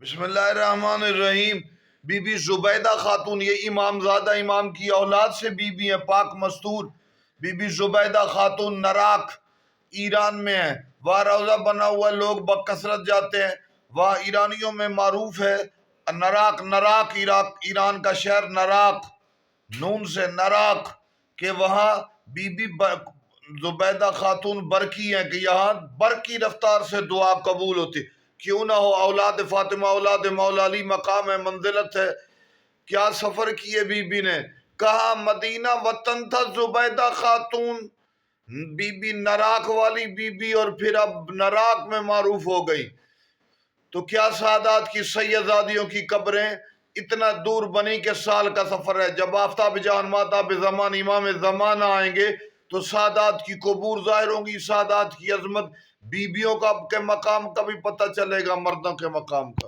बिस्मिल्लाहिर्रहमानिर्रहीम। बीबी जुबैदा खातून, ये इमामजादा इमाम की औलाद से बीबी है, पाक मस्तूर। बीबी जुबैदा खातून नराक ईरान में है। वह रोज़ा बना हुआ लोग बकसरत जाते हैं। वह ईरानियों में मारूफ है। नराक, नराक इराक, ईरान का शहर नराक, नून से नराक, के वहाँ बीबी जुबैदा खातून बरकी है कि यहाँ बरकी रफ्तार से दुआ कबूल होती। क्यों ना हो, औलाद फातिमा, औलाद मौला अली, मकाम है, मंजिलत है। क्या सफर किए बीबी ने। कहा मदीना वतन था जुबैदा खातून, बीबी नराक वाली बीबी, और फिर अब नराक में मारूफ हो गई। तो क्या सादात की सैयदादियों की कब्रें इतना दूर बनी के साल का सफर है। जब आफ्ताब जान माताब जमान इमाम जमाना आएंगे तो सादात की कबूर जाहिर होंगी, सादात की अजमत, बीबियों का के मकाम का भी पता चलेगा, मर्दों के मकाम का।